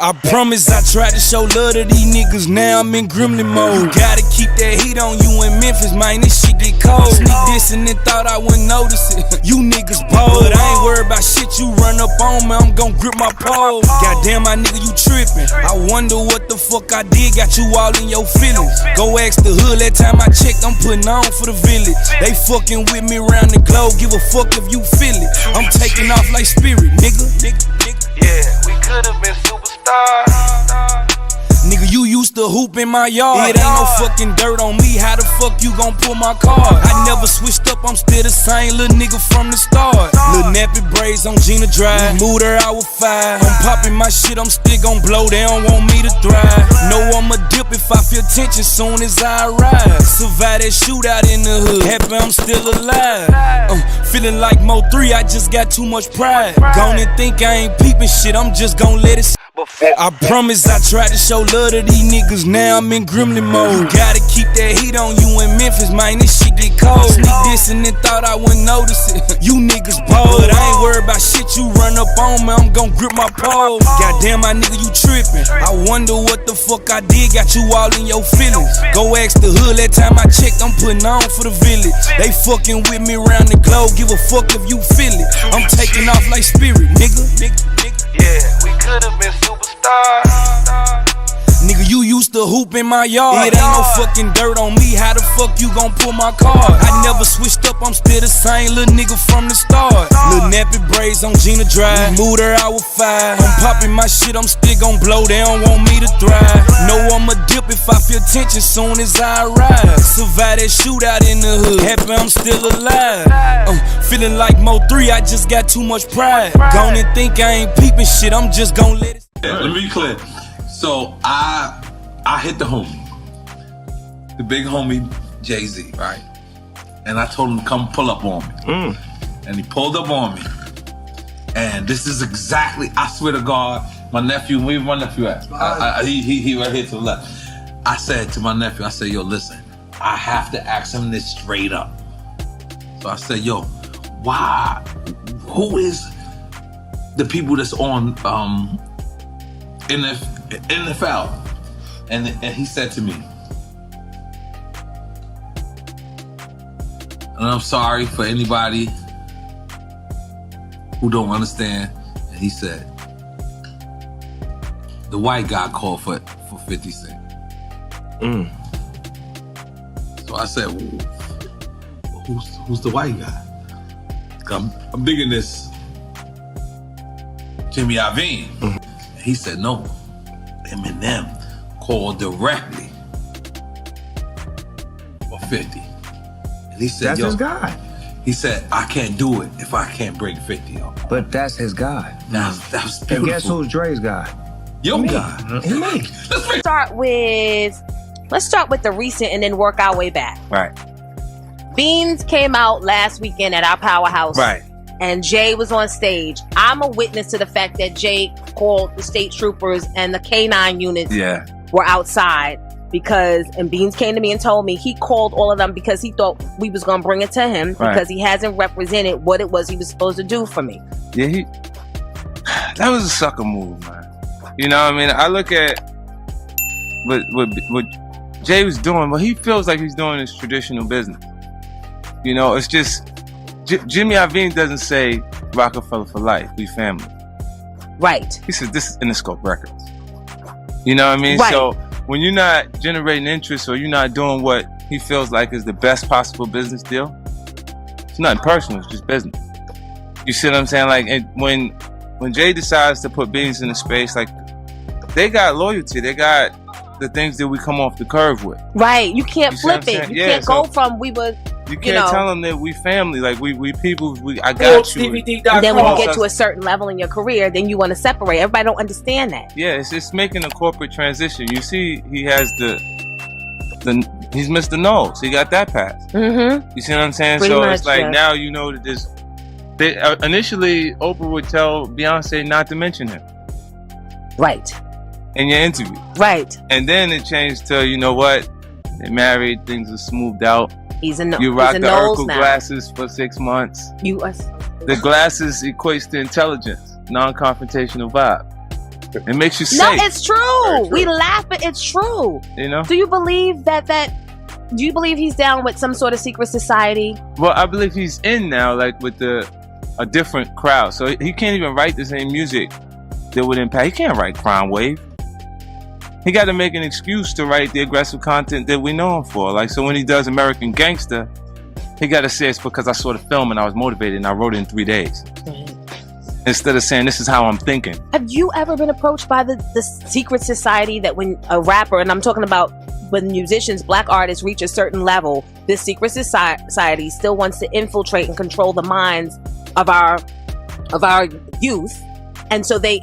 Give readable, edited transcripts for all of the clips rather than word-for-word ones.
I promise I tried to show love to these niggas, now I'm in gremlin mode. Gotta keep that heat on you in Memphis, man, this shit get cold. Sneak this and then thought I wouldn't notice it. You niggas bold, but I ain't worried about shit you run up on me, I'm gon' grip my pole. Goddamn, my nigga, you trippin'. I wonder what the fuck I did, got you all in your feelings. Go ask the hood, that time I checked, I'm putting on for the village. They fucking with me around the globe, give a fuck if you feel it. I'm taking off like Spirit, nigga. Yeah, we could've been superstars. Nigga, you used to hoop in my yard. It ain't no fucking dirt on me, how the fuck you gon' pull my card? I never switched up, I'm still the same little nigga from the start. Little nappy braids on Gina Drive, moved her out with 5. I'm popping my shit, I'm still gon' blow, they don't want me to thrive. Know I'ma dip if I feel tension soon as I arrive. Survive that shootout in the hood, happy I'm still alive. Feeling like Mo 3, I just got too much pride. Gone and think I ain't peeping shit, I'm just gon' let it. I promise I tried to show love to these niggas, now I'm in gremlin mode. Gotta keep that heat on you in Memphis, man, this shit get cold. Sneak this and then thought I wouldn't notice it. You niggas bold, but I ain't worried about shit you run up on me, I'm gon' grip my pole. Goddamn, my nigga, you trippin'. I wonder what the fuck I did, got you all in your feelings. Go ask the hood, that time I checked, I'm putting on for the village. They fucking with me around the globe, give a fuck if you feel it. I'm taking off like Spirit, nigga. Yeah, we could've been superstars. Nigga, you used to hoop in my yard. It ain't no fucking dirt on me, how the fuck you gon' pull my card? I never switched up, I'm still the same little nigga from the start. Little nappy braids on Gina Drive, moved her out with 5. I'm popping my shit, I'm still gon' blow, they don't want me to thrive. Know I'ma dip if I feel tension soon as I arrive. Survive that shootout in the hood, happy I'm still alive. Feeling like Mo 3, I just got too much pride. Gone and think I ain't peeping shit, I'm just gon' let it. Yeah, let me be clear. So I hit the homie, the big homie Jay-Z, right? And I told him to come pull up on me. And he pulled up on me. And this is exactly, I swear to God, my nephew, where's my nephew at? He right here to the left. I said to my nephew, I said, yo, listen, I have to ask him this straight up. So I said, yo, why, who is the people that's on NFL? And he said to me, and I'm sorry for anybody who don't understand, and he said, the white guy called for 50 Cent. So I said, well, who's the white guy? I'm digging this Jimmy Iovine. He said, no, Eminem called directly for 50. And he said, that's his guy. He said, I can't do it if I can't bring 50 on. But that's his guy. That was beautiful. And guess who's Dre's guy? Your guy. Me. Let's start with the recent and then work our way back. Right. Beans came out last weekend at our powerhouse. Right. And Jay was on stage. I'm a witness to the fact that Jay called the state troopers and the K9 units were outside and Beans came to me and told me he called all of them because he thought we was going to bring it to him because he hasn't represented what it was he was supposed to do for me. Yeah, that was a sucker move, man. You know what I mean? I look at what Jay was doing, but he feels like he's doing his traditional business. You know, it's just Jimmy Iovine doesn't say Rockefeller for life, we family. Right. He says this is Interscope Records. You know what I mean? Right. So when you're not generating interest or you're not doing what he feels like is the best possible business deal, it's nothing personal, it's just business. You see what I'm saying? Like, and when Jay decides to put Beans in the space, like, they got loyalty, they got the things that we come off the curve with. Right, you can't flip it. You can't go from you can't tell them that we family, like we people, I got you. And then when you get to a certain level in your career, then you want to separate. Everybody don't understand that. Yeah, it's just making a corporate transition. You see, he has he's Mr. Knowles. He got that pass. You see what I'm saying? Pretty much, it's like now you know that this. Initially, Oprah would tell Beyonce not to mention him. Right. In your interview. Right. And then it changed to, you know what? They're married, things are smoothed out. You rock the Urkel glasses for 6 months. The glasses equates to intelligence, non-confrontational vibe. It makes you No, safe. it's true. We laugh, but it's true. You know? Do you believe do you believe he's down with some sort of secret society? Well, I believe he's in now, like with a different crowd. So he can't even write the same music that would impact. He can't write Crime Wave. He got to make an excuse to write the aggressive content that we know him for. Like, so when he does American Gangster, he got to say it's because I saw the film and I was motivated and I wrote it in 3 days. Instead of saying, this is how I'm thinking. Have you ever been approached by the secret society that when a rapper, and I'm talking about when musicians, black artists reach a certain level, this secret society still wants to infiltrate and control the minds of our youth, and so they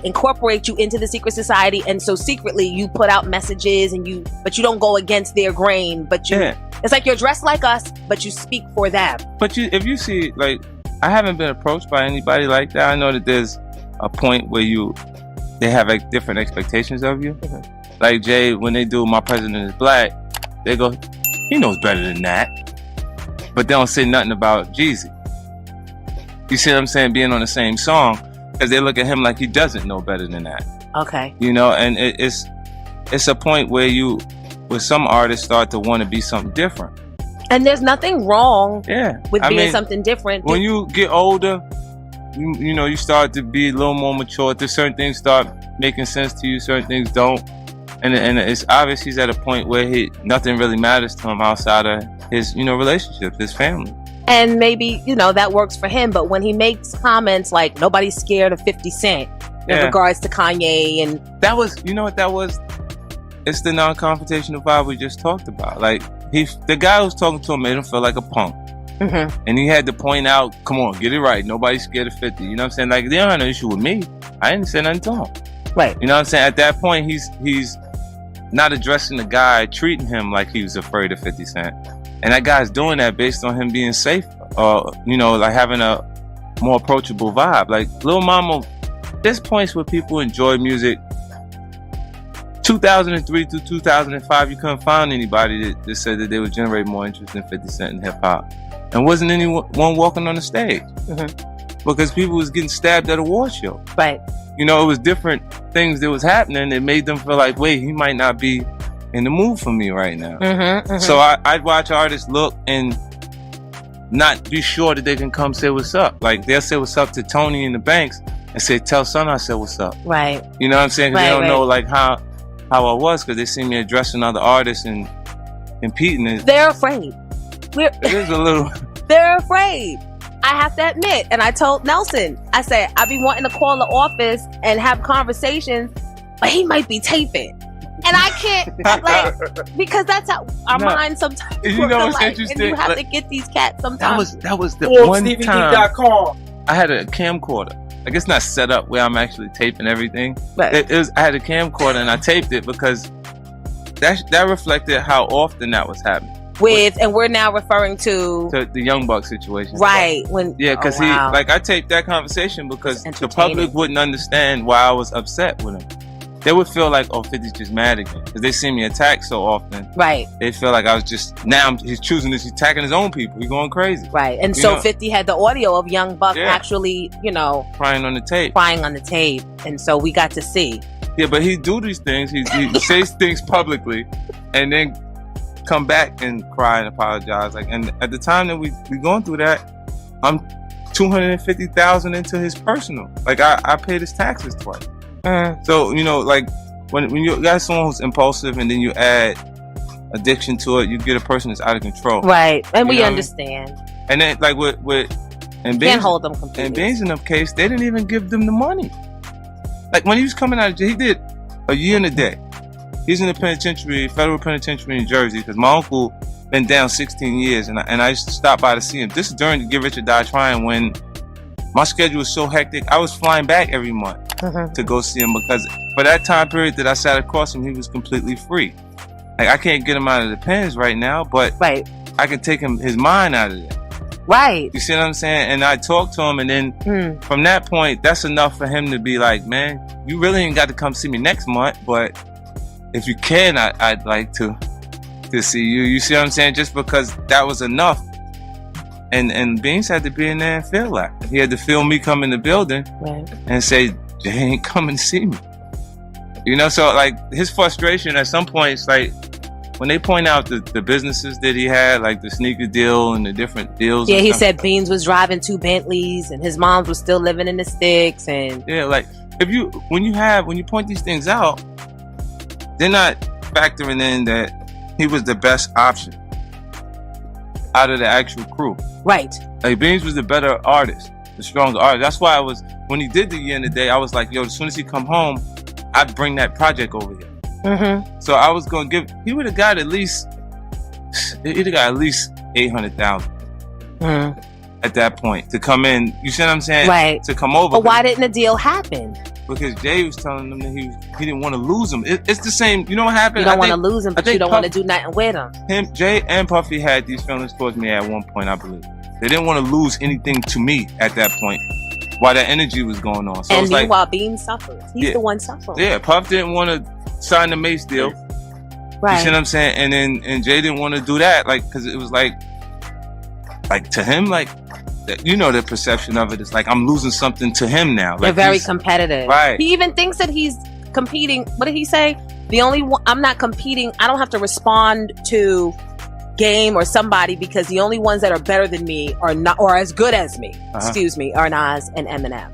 incorporate you into the secret society, and so secretly you put out messages but you don't go against their grain, but it's like you're dressed like us, but you speak for them. But if you see, like, I haven't been approached by anybody like that. I know that there's a point where they have like different expectations of you. Mm-hmm. Like Jay, when they do My President is Black, they go, he knows better than that. But they don't say nothing about Jeezy. You see what I'm saying? Being on the same song, because they look at him like he doesn't know better than that. Okay. You know, and it's a point where some artists start to want to be something different. And there's nothing wrong with being something different. When you get older, you know, you start to be a little more mature. There's certain things start making sense to you, certain things don't. And it's obvious he's at a point where nothing really matters to him outside of his, you know, relationships, his family. And maybe, you know, that works for him. But when he makes comments like nobody's scared of 50 Cent in regards to Kanye, and that was, you know what that was? It's the non-confrontational vibe we just talked about. Like, the guy who was talking to him made him feel like a punk. Mm-hmm. And he had to point out, come on, get it right. Nobody's scared of 50. You know what I'm saying? Like, they don't have no issue with me. I didn't say nothing to him. Right. You know what I'm saying? At that point, he's not addressing the guy, treating him like he was afraid of 50 Cent. And that guy's doing that based on him being safe. You know, like having a more approachable vibe. Like, Lil Mama, there's points where people enjoy music. 2003 to 2005, you couldn't find anybody that said that they would generate more interest in 50 Cent and hip-hop. And wasn't anyone walking on the stage. Mm-hmm. Because people was getting stabbed at a award show. Right. You know, it was different things that was happening that made them feel like, wait, he might not be in the mood for me right now. Mm-hmm, mm-hmm. So I'd watch artists look and not be sure that they can come say what's up. Like, they'll say what's up to Tony in the Banks and say, tell son I said what's up. Right. You know what I'm saying? Because they don't know, like, how I was, because they see me addressing other artists and competing. They're afraid. It is a little... They're afraid. I have to admit, and I told Nelson, I said, I be wanting to call the office and have conversations, but he might be taping. And I can't, like, because that's how our minds sometimes work. You know what's alike, interesting? and you have to get these cats sometimes. That was the one time I had a camcorder. Like, it's not set up where I'm actually taping everything. Right. I had a camcorder and I taped it because that reflected how often that was happening. And we're now referring to the Young Buck situation. Right. Because I taped that conversation because the public wouldn't understand why I was upset with him. They would feel like, oh, 50's just mad again. Because they see me attack so often. Right. They feel like I was just, he's choosing this, he's attacking his own people. He's going crazy. Right. And so 50 had the audio of Young Buck actually, you know. Crying on the tape. And so we got to see. Yeah, but he do these things. He says things publicly and then come back and cry and apologize. Like, and at the time that we going through that, I'm $250,000 into his personal. Like, I paid his taxes twice. So, you know, like when you got someone who's impulsive and then you add addiction to it, you get a person that's out of control. Right. And we understand. And then, like can't hold them completely. In Beans' case, they didn't even give them the money. Like, when he was coming out of jail, he did a year and a day. He's in the penitentiary, federal penitentiary in Jersey, because my uncle been down 16 years, and I used to stop by to see him. This is during the Get Rich or Die Trying, when my schedule was so hectic. I was flying back every month to go see him, because for that time period that I sat across him, he was completely free. Like, I can't get him out of the pens right now, but I can take his mind out of there. Right. You see what I'm saying? And I talked to him, and then from that point, that's enough for him to be like, man, you really ain't got to come see me next month, but if you can, I'd like to see you. You see what I'm saying? Just because that was enough. And Beans had to be in there and feel that. He had to feel me come in the building and say, Jay ain't coming to see me. You know, so like his frustration at some points, like when they point out the businesses that he had, like the sneaker deal and the different deals. Yeah, he said Beans was driving 2 Bentleys and his mom was still living in the sticks. And yeah, like when you point these things out, they're not factoring in that he was the best option out of the actual crew. Right. Like Beans was the better artist, the stronger artist. That's why when he did the Year in the Day, I was like, yo, as soon as he come home, I'd bring that project over here. Mm-hmm. So I was gonna he would have got at least 800,000 at that point to come in. You see what I'm saying? Right. To come over. But why didn't the deal happen? Because Jay was telling them that he didn't want to lose him. It's the same. You know what happened? You don't want to lose him, but you don't want to do nothing with him. Jay and Puffy had these feelings towards me at one point, I believe. They didn't want to lose anything to me at that point while that energy was going on. So and it's like, meanwhile, Beans suffers. He's the one suffering. Yeah, Puff didn't want to sign the Mace deal. Right. You see what I'm saying? And Jay didn't want to do that, like, because it was like to him, like, you know, the perception of it is like I'm losing something to him now. Like, they're very competitive. Right. He even thinks that he's competing. What did he say? The only one, I'm not competing. I don't have to respond to Game or somebody because the only ones that are better than me are not, or as good as me, excuse me, are Nas and Eminem.